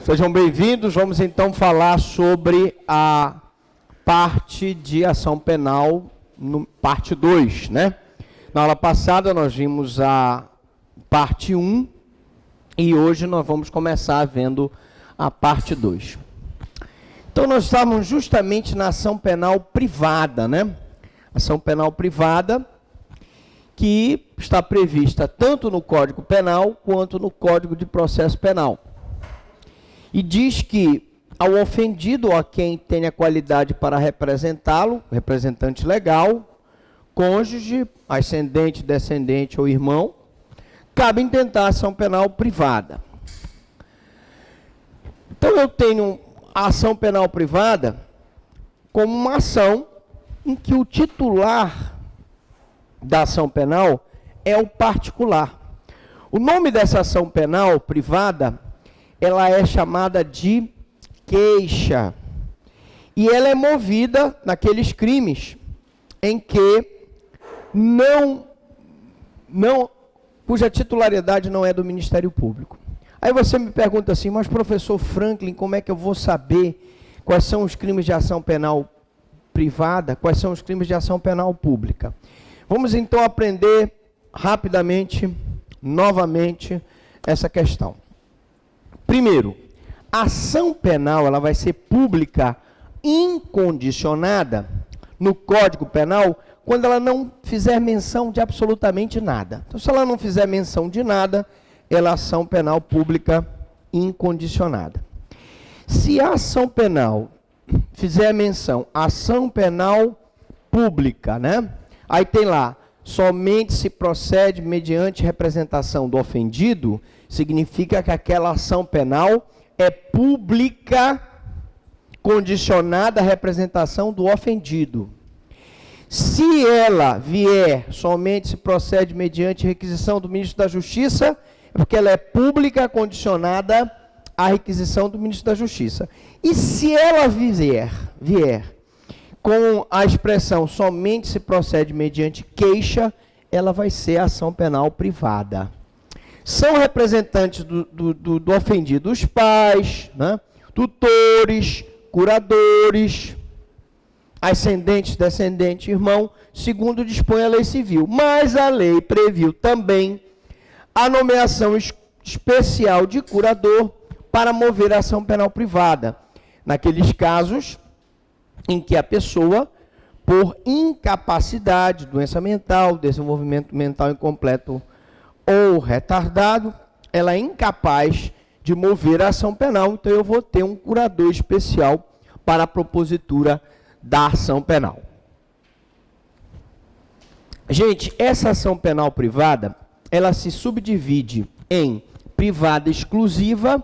Sejam bem-vindos. Vamos então falar sobre a parte de ação penal, parte 2, né? Na aula passada nós vimos a parte 1 e hoje nós vamos começar vendo a parte 2. Então nós estávamos justamente na ação penal privada, né? Ação penal privada que está prevista tanto no Código Penal quanto no Código de Processo Penal. E diz que ao ofendido ou a quem tenha qualidade para representá-lo, representante legal, cônjuge, ascendente, descendente ou irmão, cabe intentar ação penal privada. Então eu tenho a ação penal privada como uma ação em que o titular da ação penal é o particular. O nome dessa ação penal privada, ela é chamada de queixa. E ela é movida naqueles crimes em que cuja titularidade não é do Ministério Público. Aí você me pergunta assim, mas professor Franklin, como é que eu vou saber quais são os crimes de ação penal privada, quais são os crimes de ação penal pública? Vamos então aprender rapidamente, novamente, essa questão. Primeiro, a ação penal ela vai ser pública incondicionada no Código Penal quando ela não fizer menção de absolutamente nada. Então, se ela não fizer menção de nada, ela é ação penal pública incondicionada. Se a ação penal fizer menção, ação penal pública, né? Aí tem lá, somente se procede mediante representação do ofendido, significa que aquela ação penal é pública, condicionada à representação do ofendido. Se ela vier, somente se procede mediante requisição do ministro da Justiça, é porque ela é pública, condicionada à requisição do ministro da Justiça. E se ela vier com a expressão somente se procede mediante queixa, ela vai ser ação penal privada. São representantes do ofendido os pais, né? Tutores, curadores, ascendentes, descendentes, irmão, segundo dispõe a lei civil. Mas a lei previu também a nomeação especial de curador para mover a ação penal privada, naqueles casos em que a pessoa, por incapacidade, doença mental, desenvolvimento mental incompleto ou retardado, ela é incapaz de mover a ação penal, então eu vou ter um curador especial para a propositura da ação penal. Gente, essa ação penal privada, ela se subdivide em privada exclusiva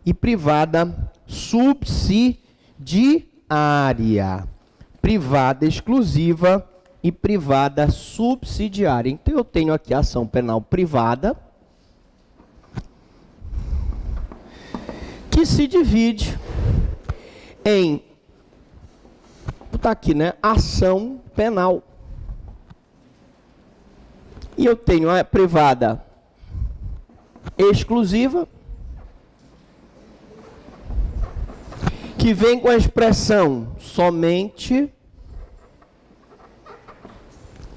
e privada subsidiária. Privada exclusiva e privada subsidiária. Então, eu tenho aqui a ação penal privada, que se divide em, está aqui, né, ação penal. E eu tenho a privada exclusiva, que vem com a expressão somente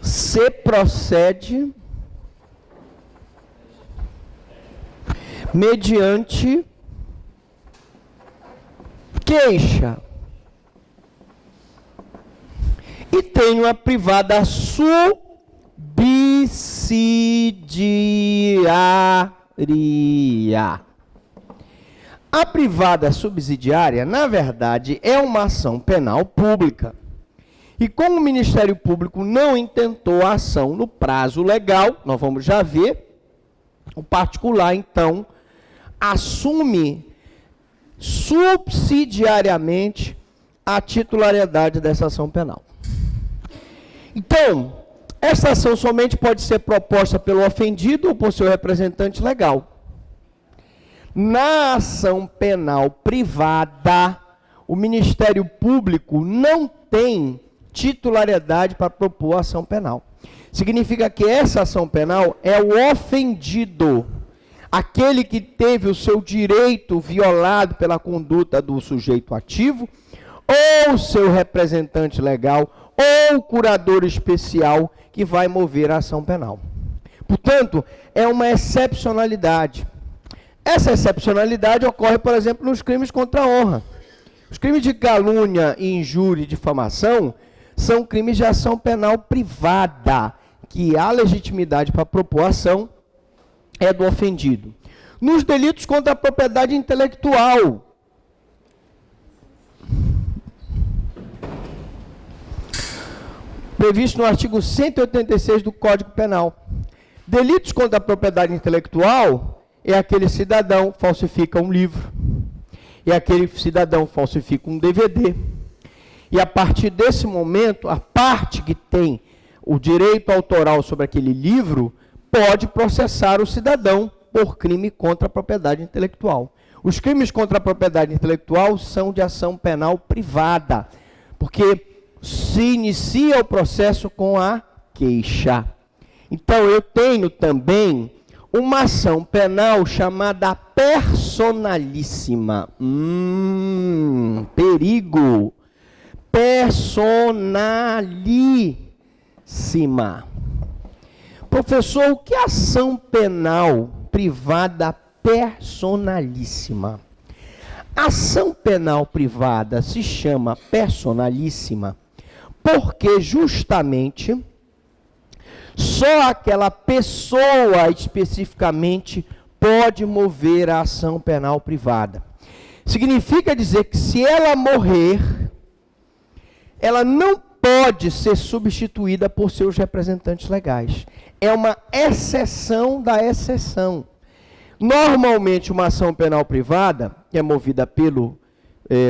se procede mediante queixa. E tenho a privada subsidiária. A privada subsidiária, na verdade, é uma ação penal pública. E como o Ministério Público não intentou a ação no prazo legal, nós vamos já ver, o particular, então, assume subsidiariamente a titularidade dessa ação penal. Então, essa ação somente pode ser proposta pelo ofendido ou por seu representante legal. Na ação penal privada, o Ministério Público não tem titularidade para propor ação penal. Significa que essa ação penal é o ofendido aquele que teve o seu direito violado pela conduta do sujeito ativo, ou seu representante legal, ou curador especial que vai mover a ação penal. Portanto, é uma excepcionalidade. Essa excepcionalidade ocorre, por exemplo, nos crimes contra a honra. Os crimes de calúnia, injúria e difamação são crimes de ação penal privada, que a legitimidade para propor ação é do ofendido. Nos delitos contra a propriedade intelectual, previsto no artigo 186 do Código Penal. Delitos contra a propriedade intelectual é aquele cidadão que falsifica um livro, é aquele cidadão que falsifica um DVD. E a partir desse momento, a parte que tem o direito autoral sobre aquele livro pode processar o cidadão por crime contra a propriedade intelectual. Os crimes contra a propriedade intelectual são de ação penal privada, porque se inicia o processo com a queixa. Então, eu tenho também uma ação penal chamada personalíssima. Perigo. Personalíssima. Professor, o que é ação penal privada personalíssima? Ação penal privada se chama personalíssima porque justamente só aquela pessoa especificamente pode mover a ação penal privada. Significa dizer que se ela morrer, ela não pode ser substituída por seus representantes legais. É uma exceção da exceção. Normalmente, uma ação penal privada, que é movida pelo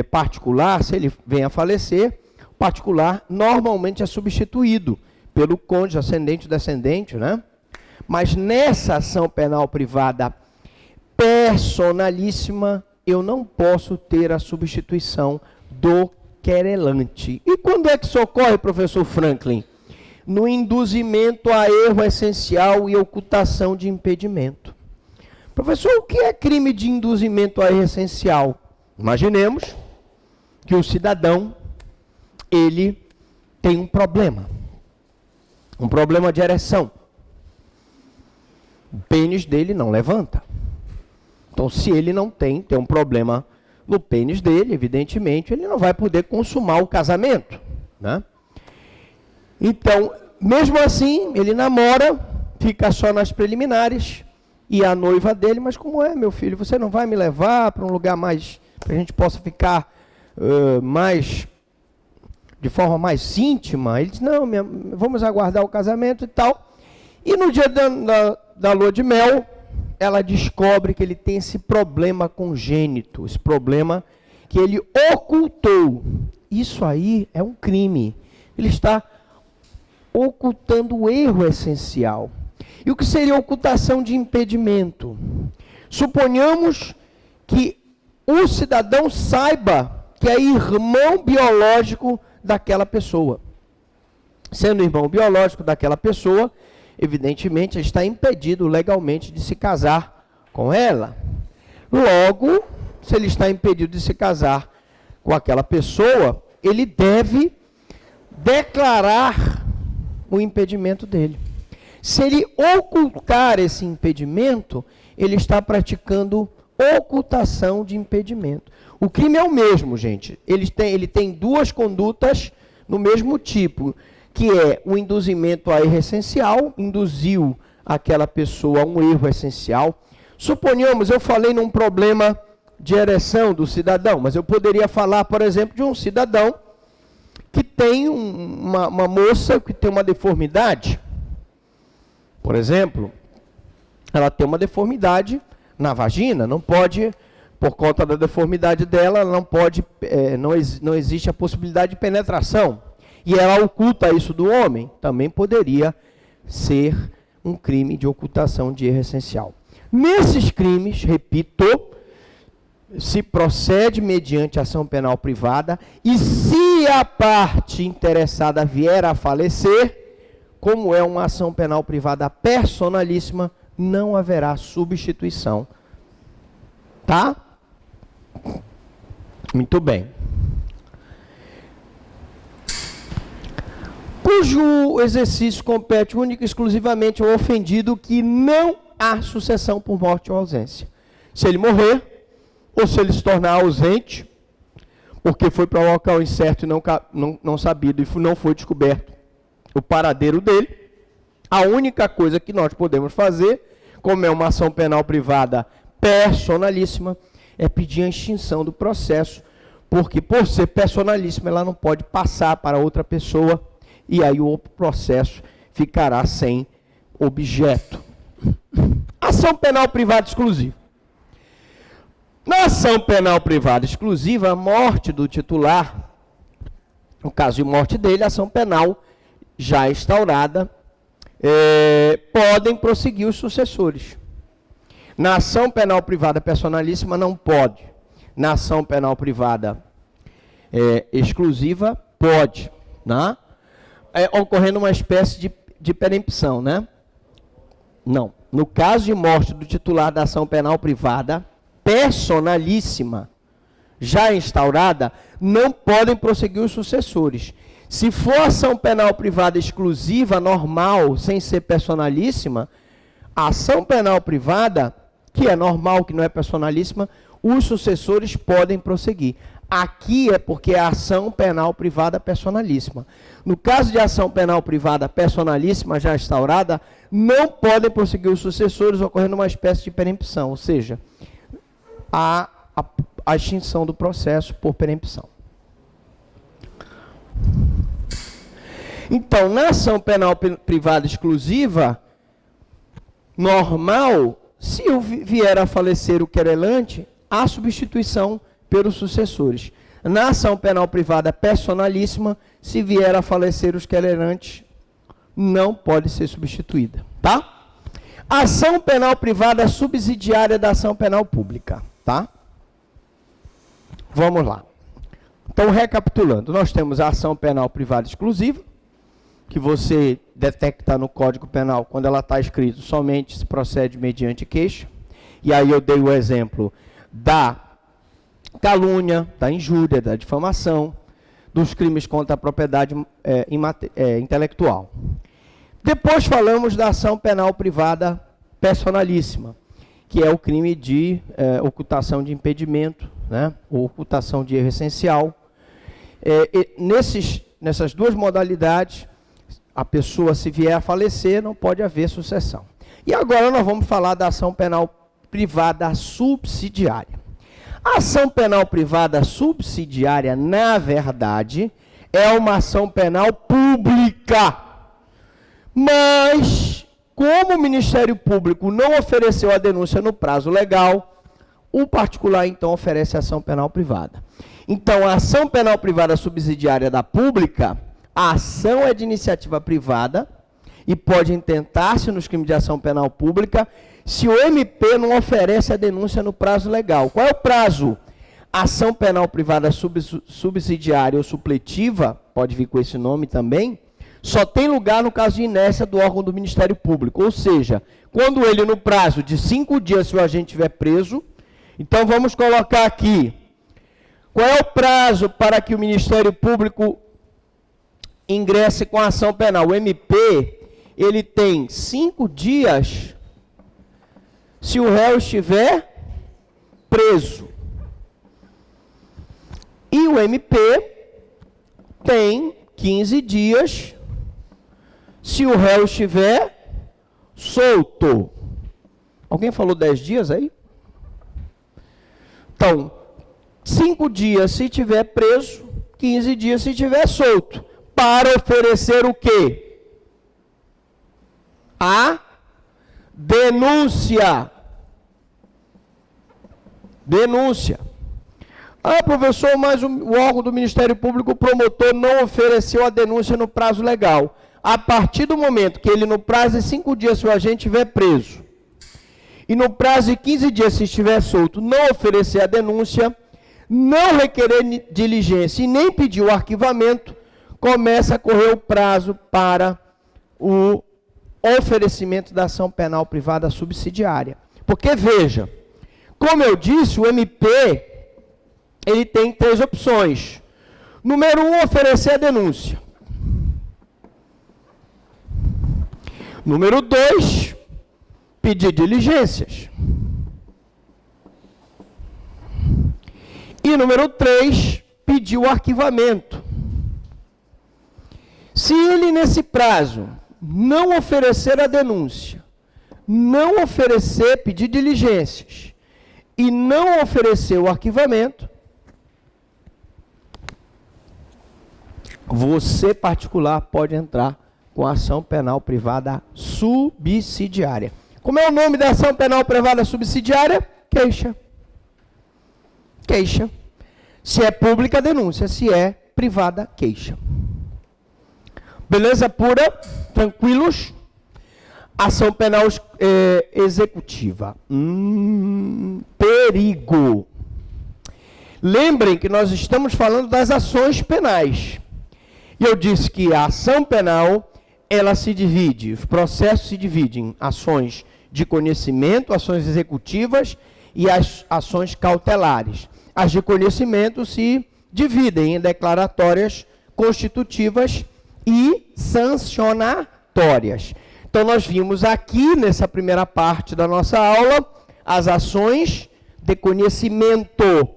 particular, se ele vem a falecer, o particular normalmente é substituído pelo cônjuge, ascendente ou descendente, né? Mas nessa ação penal privada personalíssima, eu não posso ter a substituição do querelante. E quando é que isso ocorre, professor Franklin? No induzimento a erro essencial e ocultação de impedimento. Professor, o que é crime de induzimento a erro essencial? Imaginemos que o cidadão, ele tem um problema de ereção. O pênis dele não levanta. Então, se ele não tem um problema no pênis dele, evidentemente, ele não vai poder consumar o casamento, né? Então, mesmo assim, ele namora, fica só nas preliminares, e a noiva dele, mas como é, meu filho, você não vai me levar para um lugar mais, para a gente possa ficar de forma mais íntima? Ele diz, não, vamos aguardar o casamento e tal. E no dia da lua de mel, ela descobre que ele tem esse problema congênito, esse problema que ele ocultou. Isso aí é um crime. Ele está ocultando o erro essencial. E o que seria ocultação de impedimento? Suponhamos que o cidadão saiba que é irmão biológico daquela pessoa. Sendo irmão biológico daquela pessoa, evidentemente, ele está impedido legalmente de se casar com ela. Logo, se ele está impedido de se casar com aquela pessoa, ele deve declarar o impedimento dele. Se ele ocultar esse impedimento, ele está praticando ocultação de impedimento. O crime é o mesmo, gente. Ele tem duas condutas no mesmo tipo, que é o induzimento a erro essencial, induziu aquela pessoa a um erro essencial. Suponhamos, eu falei num problema de ereção do cidadão, mas eu poderia falar, por exemplo, de um cidadão que tem uma moça que tem uma deformidade. Por exemplo, ela tem uma deformidade na vagina, não pode, por conta da deformidade dela, não pode, não existe a possibilidade de penetração. E ela oculta isso do homem, também poderia ser um crime de ocultação de erro essencial. Nesses crimes, repito, se procede mediante ação penal privada e se a parte interessada vier a falecer, como é uma ação penal privada personalíssima, não haverá substituição. Tá? Muito bem. Cujo exercício compete única e exclusivamente ao ofendido, que não há sucessão por morte ou ausência. Se ele morrer, ou se ele se tornar ausente, porque foi para um local incerto e não sabido, e não foi descoberto o paradeiro dele, a única coisa que nós podemos fazer, como é uma ação penal privada personalíssima, é pedir a extinção do processo, porque por ser personalíssima, ela não pode passar para outra pessoa, e aí o processo ficará sem objeto. Ação penal privada exclusiva. Na ação penal privada exclusiva, a morte do titular, no caso de morte dele, a ação penal já instaurada, podem prosseguir os sucessores. Na ação penal privada personalíssima, não pode. Na ação penal privada exclusiva, pode. Né? Ocorrendo uma espécie de perempção, né? Não. No caso de morte do titular da ação penal privada personalíssima, já instaurada, não podem prosseguir os sucessores. Se for ação penal privada exclusiva, normal, sem ser personalíssima, a ação penal privada, que é normal, que não é personalíssima, os sucessores podem prosseguir. Aqui é porque é ação penal privada personalíssima. No caso de ação penal privada personalíssima já instaurada, não podem prosseguir os sucessores, ocorrendo uma espécie de perempção, ou seja, a extinção do processo por perempção. Então, na ação penal privada exclusiva, normal, se vier a falecer o querelante, há substituição pelos sucessores. Na ação penal privada personalíssima, se vier a falecer os querelantes, não pode ser substituída. Tá? Ação penal privada subsidiária da ação penal pública. Tá? Vamos lá. Então, recapitulando, nós temos a ação penal privada exclusiva, que você detecta no Código Penal quando ela está escrito somente se procede mediante queixa. E aí eu dei o exemplo da calúnia, da injúria, da difamação, dos crimes contra a propriedade intelectual. Depois falamos da ação penal privada personalíssima, que é o crime de ocultação de impedimento, né, ou ocultação de erro essencial. Nessas duas modalidades, a pessoa, se vier a falecer, não pode haver sucessão. E agora nós vamos falar da ação penal privada subsidiária. A ação penal privada subsidiária, na verdade, é uma ação penal pública. Mas, como o Ministério Público não ofereceu a denúncia no prazo legal, o particular, então, oferece a ação penal privada. Então, a ação penal privada subsidiária da pública, a ação é de iniciativa privada e pode intentar-se nos crimes de ação penal pública se o MP não oferece a denúncia no prazo legal. Qual é o prazo? Ação penal privada subsidiária ou supletiva, pode vir com esse nome também, só tem lugar no caso de inércia do órgão do Ministério Público. Ou seja, quando ele, no prazo de 5 dias, se o agente estiver preso, então vamos colocar aqui, qual é o prazo para que o Ministério Público ingresse com a ação penal? O MP, ele tem 5 dias se o réu estiver preso. E o MP tem 15 dias se o réu estiver solto. Alguém falou 10 dias aí? Então, 5 dias se estiver preso, 15 dias se estiver solto. Para oferecer o quê? A denúncia. Denúncia. Ah, professor, mas o órgão do Ministério Público, o promotor, não ofereceu a denúncia no prazo legal. A partir do momento que ele, no prazo de 5 dias, se o agente estiver preso, e no prazo de 15 dias, se estiver solto, não oferecer a denúncia, não requerer diligência e nem pedir o arquivamento, começa a correr o prazo para o oferecimento da ação penal privada subsidiária. Porque, veja, como eu disse, o MP ele tem 3 opções. Número 1, oferecer a denúncia. Número 2, pedir diligências. E número 3, pedir o arquivamento. Se ele, nesse prazo, não oferecer a denúncia, não oferecer, pedir diligências, e não oferecer o arquivamento, você, particular, pode entrar com ação penal privada subsidiária. Como é o nome da ação penal privada subsidiária? Queixa. Queixa. Se é pública, denúncia. Se é privada, queixa. Beleza pura? Tranquilos? Ação penal executiva. Perigo. Lembrem que nós estamos falando das ações penais. E eu disse que a ação penal, ela se divide, os processos se dividem em ações de conhecimento, ações executivas e as ações cautelares. As de conhecimento se dividem em declaratórias, constitutivas e sancionatórias. Então, nós vimos aqui, nessa primeira parte da nossa aula, as ações de conhecimento,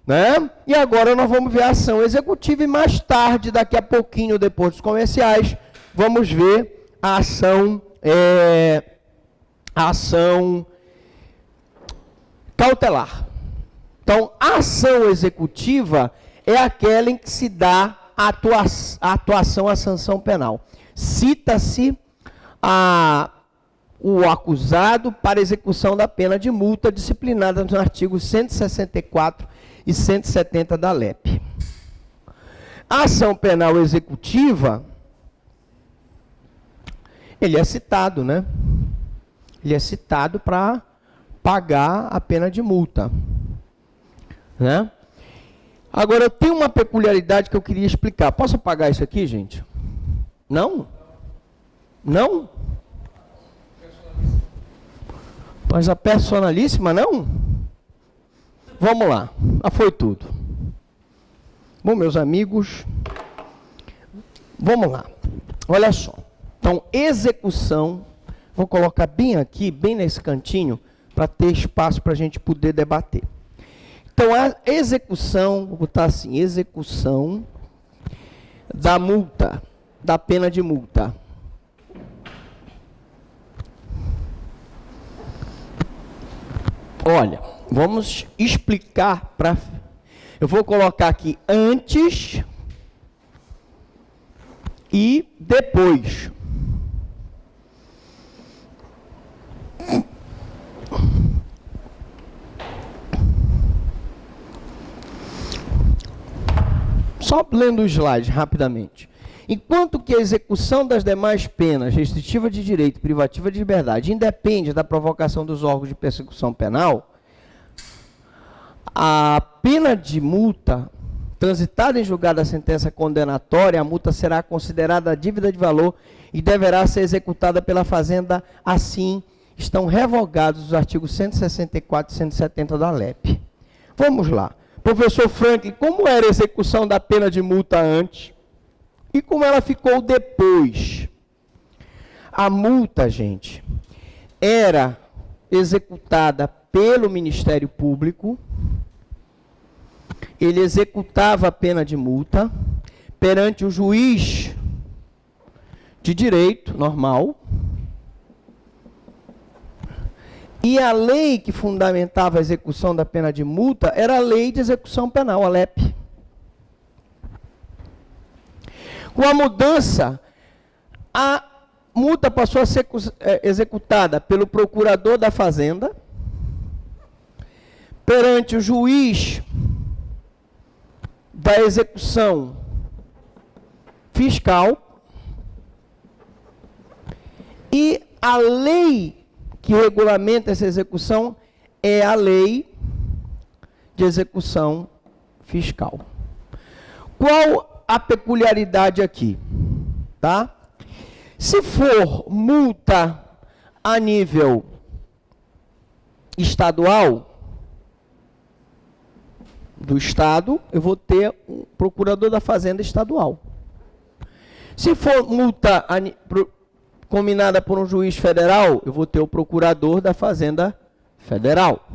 né? E agora nós vamos ver a ação executiva e mais tarde, daqui a pouquinho, depois dos comerciais, vamos ver a ação cautelar. Então, a ação executiva é aquela em que se dá a atuação à sanção penal. Cita-se o acusado para execução da pena de multa disciplinada nos artigos 164 e 170 da LEP. A ação penal executiva, ele é citado, né? Ele é citado para pagar a pena de multa, né? Agora, tem uma peculiaridade que eu queria explicar. Posso apagar isso aqui, gente? Não? Não? Mas a personalíssima não? Vamos lá. Foi tudo. Bom, meus amigos, vamos lá. Olha só. Então, execução, vou colocar bem aqui, bem nesse cantinho, para ter espaço para a gente poder debater. Então, a execução, vou botar assim, execução da multa, da pena de multa. Olha, vamos explicar para... Eu vou colocar aqui antes e depois. Só lendo o slide rapidamente. Enquanto que a execução das demais penas, restritiva de direito, privativa de liberdade, independe da provocação dos órgãos de persecução penal, a pena de multa, transitada em julgado a sentença condenatória, a multa será considerada dívida de valor e deverá ser executada pela Fazenda, assim estão revogados os artigos 164 e 170 da LEP. Vamos lá. Professor Franklin, como era a execução da pena de multa antes e como ela ficou depois? A multa, gente, era executada pelo Ministério Público, ele executava a pena de multa perante o juiz de direito normal, e a lei que fundamentava a execução da pena de multa era a Lei de Execução Penal, a LEP. Com a mudança, a multa passou a ser executada pelo procurador da Fazenda, perante o juiz da execução fiscal, e a lei que regulamenta essa execução é a Lei de Execução Fiscal. Qual a peculiaridade aqui? Tá? Se for multa a nível estadual, do Estado, eu vou ter um procurador da Fazenda estadual. Se for multa combinada por um juiz federal, eu vou ter o procurador da Fazenda federal.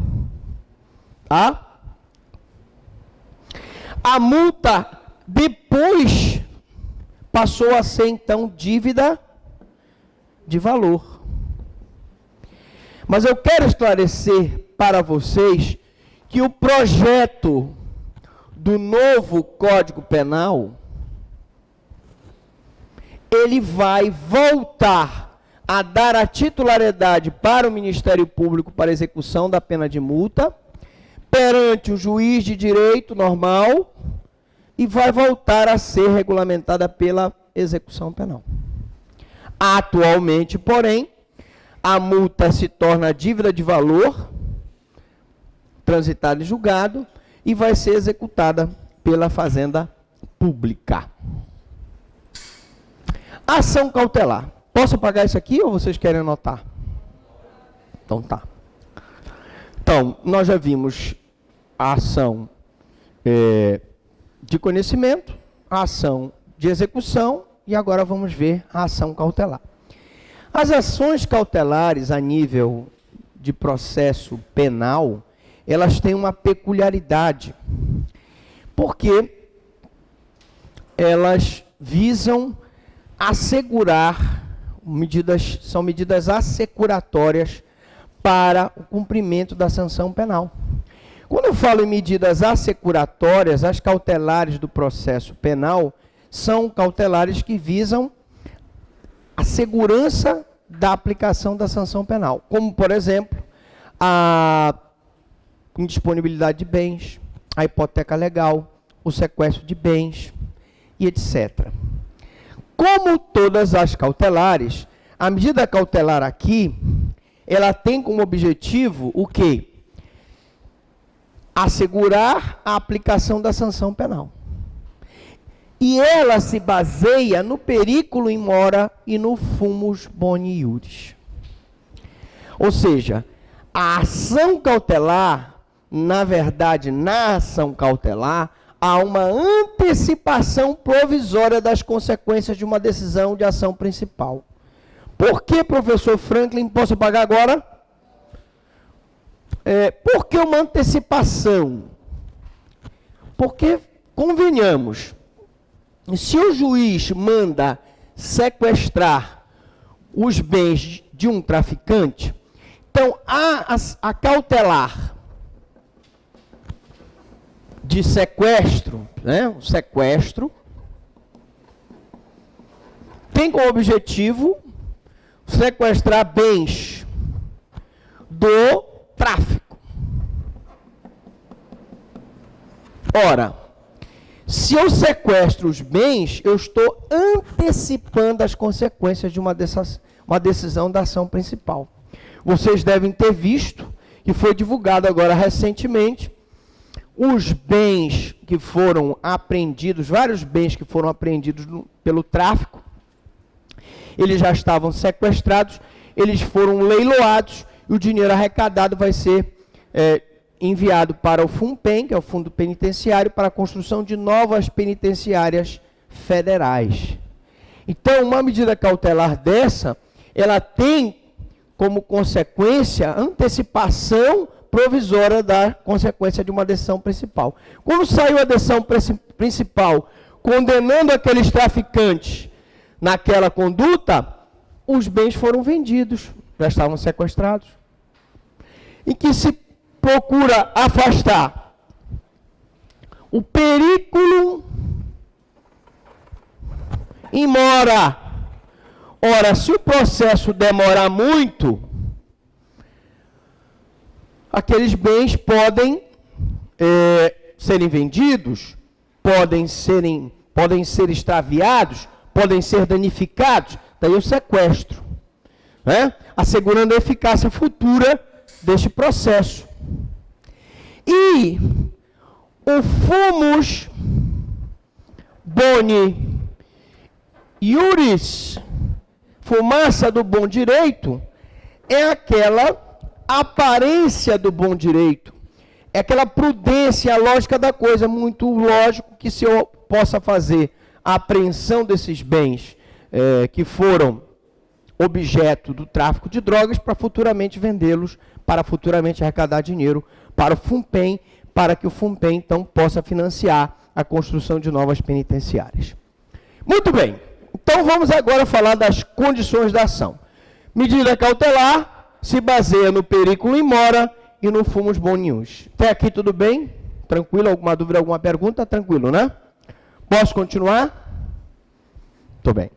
Tá? A multa depois passou a ser, então, dívida de valor. Mas eu quero esclarecer para vocês que o projeto do novo Código Penal, ele vai voltar a dar a titularidade para o Ministério Público para execução da pena de multa, perante o juiz de direito normal, e vai voltar a ser regulamentada pela execução penal. Atualmente, porém, a multa se torna dívida de valor, transitada em julgado, e vai ser executada pela Fazenda Pública. Ação cautelar. Posso apagar isso aqui ou vocês querem anotar? Então tá. Então, nós já vimos a ação de conhecimento, a ação de execução, e agora vamos ver a ação cautelar. As ações cautelares a nível de processo penal, elas têm uma peculiaridade, porque elas visam assegurar, são medidas assecuratórias para o cumprimento da sanção penal. Quando eu falo em medidas assecuratórias, as cautelares do processo penal são cautelares que visam a segurança da aplicação da sanção penal, como, por exemplo, a indisponibilidade de bens, a hipoteca legal, o sequestro de bens e etc. Como todas as cautelares, a medida cautelar aqui, ela tem como objetivo o quê? Assegurar a aplicação da sanção penal. E ela se baseia no periculo in mora e no fumus boni iuris. Ou seja, a ação cautelar, na verdade, na ação cautelar, há uma antecipação provisória das consequências de uma decisão de ação principal. Por que, professor Franklin, posso pagar agora? Por que uma antecipação? Porque, convenhamos, se o juiz manda sequestrar os bens de um traficante, então a cautelar de sequestro, né? O sequestro tem como objetivo sequestrar bens do tráfico. Ora, se eu sequestro os bens, eu estou antecipando as consequências de uma decisão da ação principal. Vocês devem ter visto, que foi divulgado agora recentemente, os bens que foram apreendidos, vários bens que foram apreendidos pelo tráfico, eles já estavam sequestrados, eles foram leiloados, e o dinheiro arrecadado vai ser enviado para o FUNPEN, que é o Fundo Penitenciário, para a construção de novas penitenciárias federais. Então, uma medida cautelar dessa, ela tem como consequência antecipação provisória da consequência de uma decisão principal. Quando saiu a decisão principal condenando aqueles traficantes naquela conduta, os bens foram vendidos, já estavam sequestrados. Em que se procura afastar o periculo in mora. Ora, se o processo demorar muito, aqueles bens podem serem vendidos, podem ser extraviados, podem ser danificados, daí o sequestro, né? Assegurando a eficácia futura deste processo. E o fumus boni iuris fumaça do bom direito é aquela aparência do bom direito. É aquela prudência, a lógica da coisa. Muito lógico que se eu possa fazer a apreensão desses bens que foram objeto do tráfico de drogas para futuramente vendê-los, para futuramente arrecadar dinheiro para o FUNPEN, para que o FUNPEN, então, possa financiar a construção de novas penitenciárias. Muito bem. Então, vamos agora falar das condições da ação. Medida cautelar se baseia no periculum in mora e no fumus bonius. Até aqui tudo bem? Tranquilo? Alguma dúvida, alguma pergunta? Tranquilo, né? Posso continuar? Muito bem.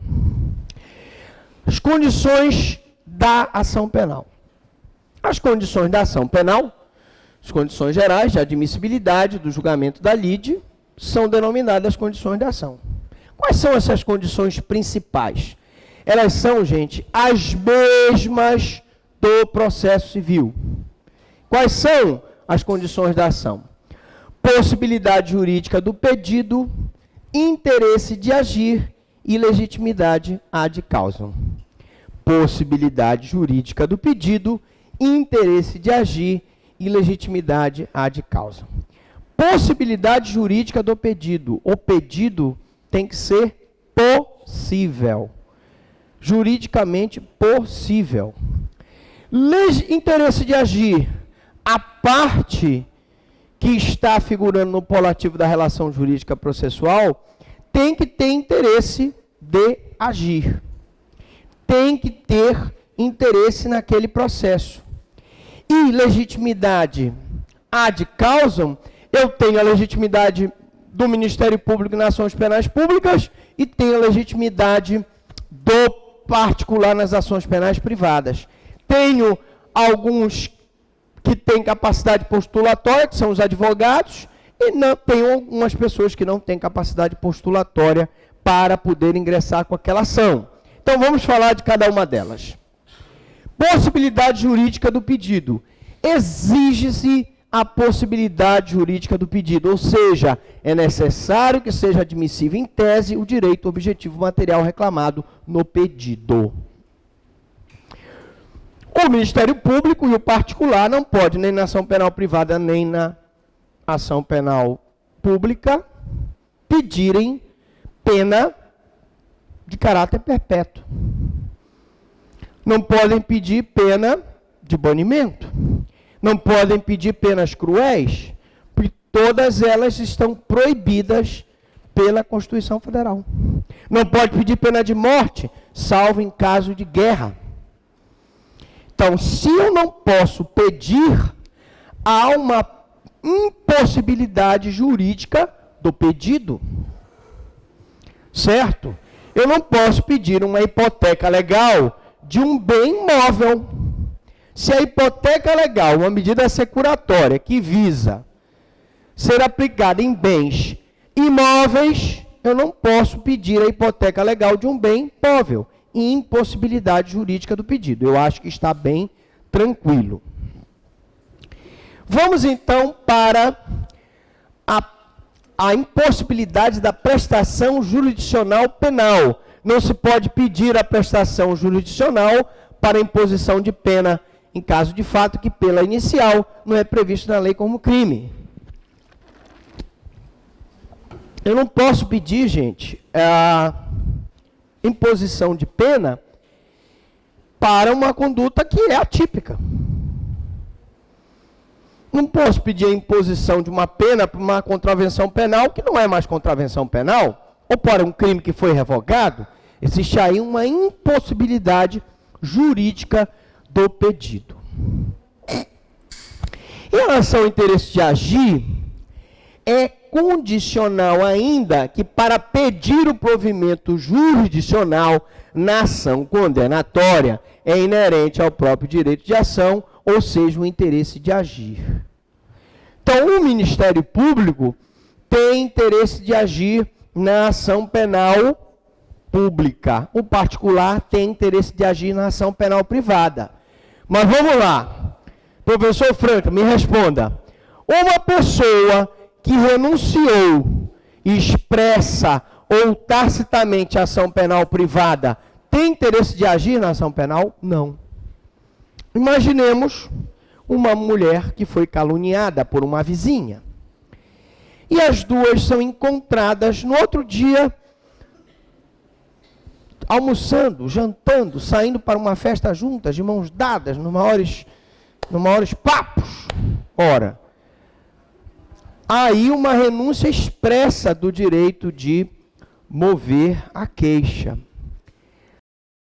As condições da ação penal. As condições da ação penal, as condições gerais de admissibilidade do julgamento da lide, são denominadas condições da ação. Quais são essas condições principais? Elas são, gente, as mesmas do processo civil. Quais são as condições da ação? Possibilidade jurídica do pedido, interesse de agir e legitimidade ad causam. Possibilidade jurídica do pedido, interesse de agir e legitimidade ad causam. Possibilidade jurídica do pedido. O pedido tem que ser possível. Juridicamente possível. Interesse de agir. A parte que está figurando no polativo da relação jurídica processual tem que ter interesse de agir. Tem que ter interesse naquele processo. E legitimidade ad causam, eu tenho a legitimidade do Ministério Público nas ações penais públicas e tenho a legitimidade do particular nas ações penais privadas. Tenho alguns que têm capacidade postulatória, que são os advogados, e não, tenho algumas pessoas que não têm capacidade postulatória para poder ingressar com aquela ação. Então, vamos falar de cada uma delas. Possibilidade jurídica do pedido. Exige-se a possibilidade jurídica do pedido, ou seja, é necessário que seja admissível em tese o direito objetivo material reclamado no pedido. O Ministério Público e o particular não pode, nem na ação penal privada, nem na ação penal pública, pedirem pena de caráter perpétuo. Não podem pedir pena de banimento. Não podem pedir penas cruéis, porque todas elas estão proibidas pela Constituição Federal. Não pode pedir pena de morte, salvo em caso de guerra. Então, se eu não posso pedir, há uma impossibilidade jurídica do pedido. Certo? Eu não posso pedir uma hipoteca legal de um bem móvel. Se a hipoteca legal, uma medida securatória que visa ser aplicada em bens imóveis, eu não posso pedir a hipoteca legal de um bem móvel. Impossibilidade jurídica do pedido. Eu acho que está bem tranquilo. Vamos então para a impossibilidade da prestação jurisdicional penal. Não se pode pedir a prestação jurisdicional para imposição de pena em caso de fato que pela inicial não é previsto na lei como crime. Eu não posso pedir, gente, a imposição de pena para uma conduta que é atípica. Não posso pedir a imposição de uma pena para uma contravenção penal que não é mais contravenção penal, ou para um crime que foi revogado. Existe aí uma impossibilidade jurídica do pedido. Em relação ao interesse de agir, é condicional ainda que para pedir o provimento jurisdicional na ação condenatória é inerente ao próprio direito de ação, ou seja, o interesse de agir. Então, o Ministério Público tem interesse de agir na ação penal pública. O particular tem interesse de agir na ação penal privada. Mas vamos lá. Professor Franca, me responda. Uma pessoa que renunciou expressa ou tacitamente à ação penal privada tem interesse de agir na ação penal? Não. Imaginemos uma mulher que foi caluniada por uma vizinha. E as duas são encontradas no outro dia, almoçando, jantando, saindo para uma festa juntas, de mãos dadas, nos maiores papos. Ora, aí uma renúncia expressa do direito de mover a queixa.